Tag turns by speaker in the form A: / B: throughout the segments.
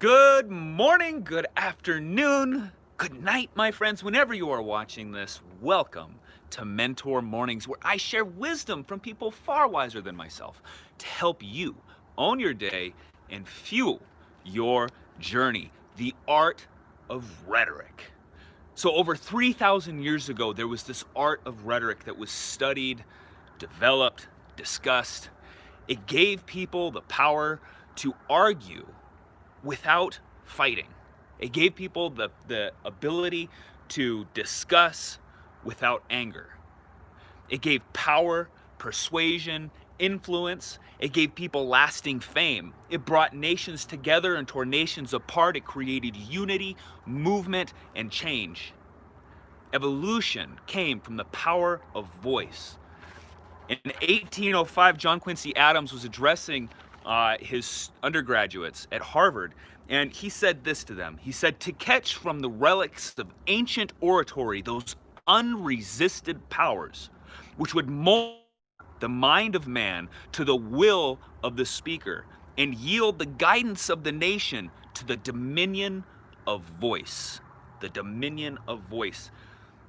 A: Good morning, good afternoon, good night, my friends. Whenever you are watching this, welcome to Mentor Mornings, where I share wisdom from people far wiser than myself to help you own your day and fuel your journey. The art of rhetoric. So, over 3,000 years ago, there was this art of rhetoric that was studied, developed, discussed. It gave people the power to argue without fighting. It gave people the ability to discuss without anger. It gave power, persuasion, influence. It gave people lasting fame. It brought nations together and tore nations apart. It created unity, movement, and change. Evolution came from the power of voice. In 1805, John Quincy Adams was addressing his undergraduates at Harvard, and he said this to them. He said, "To catch from the relics of ancient oratory those unresisted powers which would mold the mind of man to the will of the speaker and yield the guidance of the nation to the dominion of voice." The dominion of voice.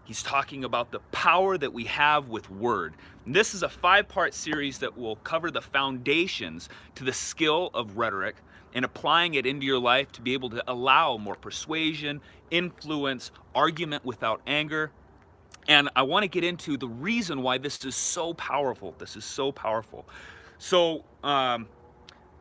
A: He's talking about the power that we have with word. And this is a 5-part series that will cover the foundations to the skill of rhetoric and applying it into your life to be able to allow more persuasion, influence, argument without anger. And I want to get into the reason why this is so powerful. This is so powerful. So,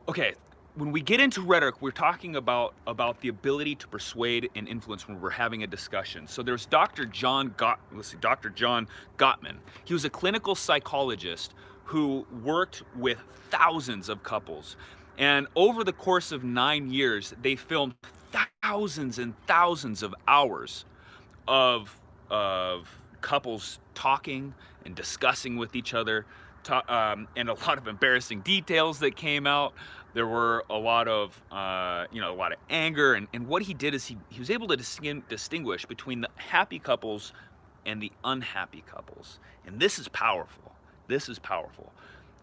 A: okay, when we get into rhetoric, we're talking about the ability to persuade and influence when we're having a discussion. So there's Dr. John Gottman. He was a clinical psychologist who worked with thousands of couples. And over the course of 9 years, they filmed thousands and thousands of hours of couples talking and discussing with each other, and a lot of embarrassing details that came out. There were a lot of, a lot of anger, and what he did is he was able to distinguish between the happy couples and the unhappy couples, and this is powerful. This is powerful.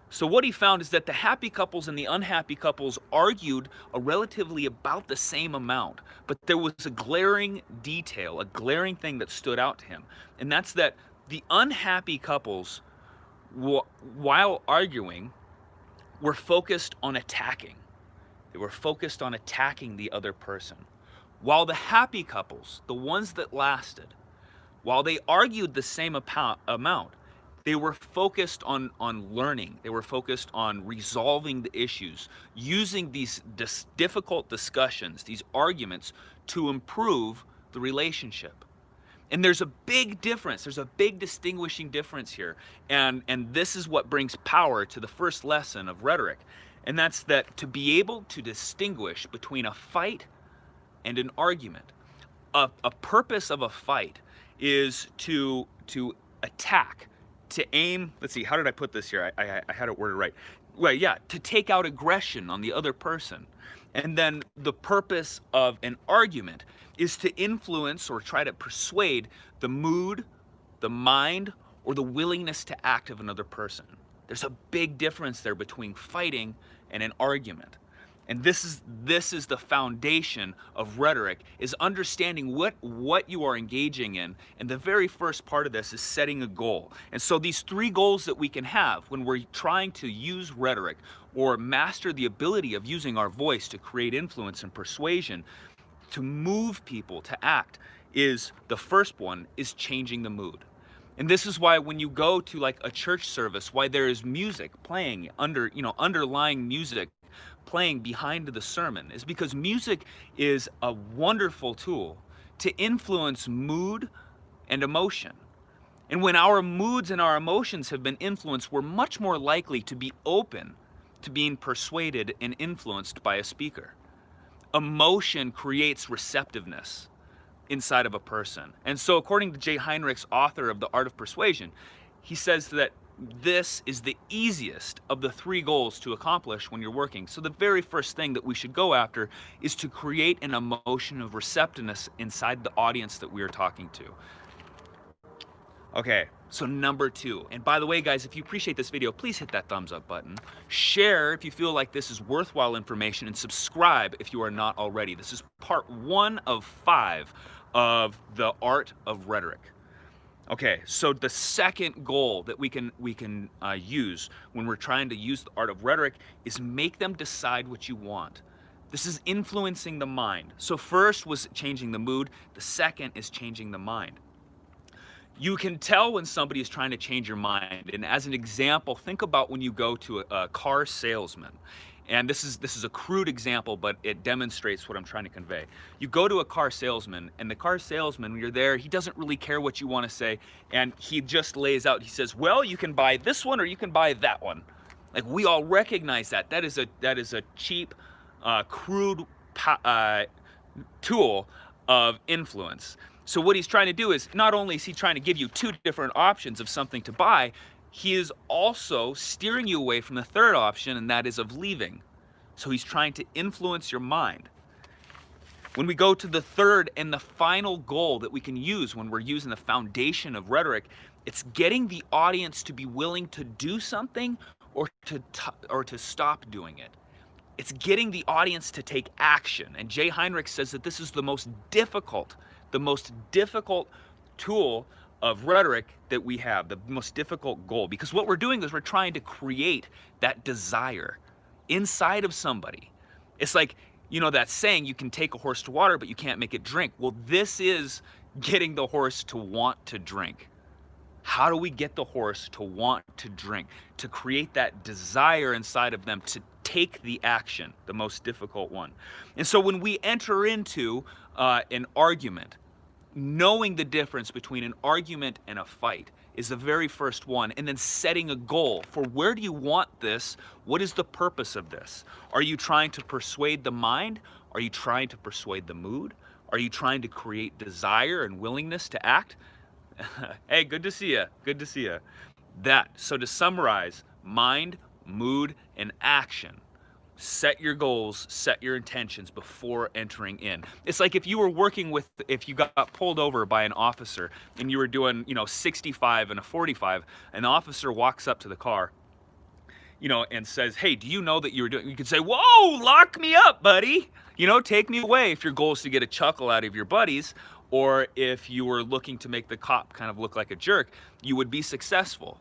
A: So what he found is that the happy couples and the unhappy couples argued a relatively about the same amount, but there was a glaring detail, a glaring thing that stood out to him, and that's that the unhappy couples, while arguing, were focused on attacking. They were focused on attacking the other person. While the happy couples, the ones that lasted, while they argued the same amount, they were focused on learning. They were focused on resolving the issues, using these difficult discussions, these arguments, to improve the relationship. And there's a big difference. There's a big distinguishing difference here. And this is what brings power to the first lesson of rhetoric. And that's that to be able to distinguish between a fight and an argument. A purpose of a fight is to attack, to aim. Let's see, how did I put this here? I had it worded right. Well, yeah, to take out aggression on the other person. And then the purpose of an argument is to influence or try to persuade the mood, the mind, or the willingness to act of another person. There's a big difference there between fighting and an argument. And this is the foundation of rhetoric, is understanding what you are engaging in. And the very first part of this is setting a goal. And so these 3 goals that we can have when we're trying to use rhetoric or master the ability of using our voice to create influence and persuasion, to move people to act, is the first one is changing the mood. And this is why when you go to like a church service, why there is music playing underlying music playing behind the sermon, is because music is a wonderful tool to influence mood and emotion. And when our moods and our emotions have been influenced, we're much more likely to be open to being persuaded and influenced by a speaker. Emotion creates receptiveness inside of a person. And so according to Jay Heinrichs, author of The Art of Persuasion, he says that this is the easiest of the 3 goals to accomplish when you're working. So the very first thing that we should go after is to create an emotion of receptiveness inside the audience that we are talking to. Okay, so number 2, and by the way, guys, if you appreciate this video, please hit that thumbs up button. Share if you feel like this is worthwhile information, and subscribe if you are not already. This is part 1 of 5 of the art of rhetoric. Okay, so the second goal that we can use when we're trying to use the art of rhetoric is make them decide what you want. This is influencing the mind. So first was changing the mood. The second is changing the mind. You can tell when somebody is trying to change your mind. And as an example, think about when you go to a car salesman. And this is a crude example, but it demonstrates what I'm trying to convey. You go to a car salesman, and the car salesman, when you're there, he doesn't really care what you want to say, and he just lays out, he says, well, you can buy this one or you can buy that one. Like, we all recognize that. That is a cheap, crude tool of influence. So what he's trying to do is, not only is he trying to give you 2 different options of something to buy, he is also steering you away from the third option, and that is of leaving. So he's trying to influence your mind. When we go to the third and the final goal that we can use when we're using the foundation of rhetoric, it's getting the audience to be willing to do something or to stop doing it. It's getting the audience to take action. And Jay Heinrich says that this is the most difficult tool of rhetoric that we have, the most difficult goal, because what we're doing is we're trying to create that desire inside of somebody. It's like, you know, that saying, you can take a horse to water, but you can't make it drink. Well, this is getting the horse to want to drink. How do we get the horse to want to drink? To create that desire inside of them to take the action, the most difficult one. And so when we enter into an argument, knowing the difference between an argument and a fight is the very first one, and then setting a goal for where do you want this? What is the purpose of this? Are you trying to persuade the mind? Are you trying to persuade the mood? Are you trying to create desire and willingness to act? Hey, good to see you. Good to see you. So to summarize, mind, mood, and action. Set your goals, set your intentions before entering in. It's like if you got pulled over by an officer and you were doing, 65 and a 45, an officer walks up to the car, and says, hey, do you know that you could say, whoa, lock me up, buddy. Take me away, if your goal is to get a chuckle out of your buddies, or if you were looking to make the cop kind of look like a jerk, you would be successful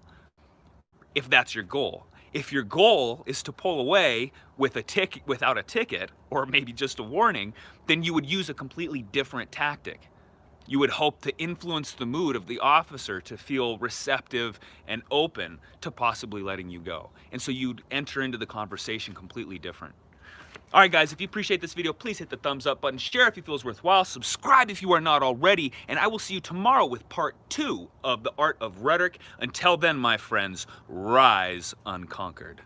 A: if that's your goal. If your goal is to pull away without a ticket, or maybe just a warning, then you would use a completely different tactic. You would hope to influence the mood of the officer to feel receptive and open to possibly letting you go. And so you'd enter into the conversation completely different. All right, guys, if you appreciate this video, please hit the thumbs up button, share if you feel it's worthwhile, subscribe if you are not already, and I will see you tomorrow with part 2 of the art of rhetoric. Until then, my friends, rise unconquered.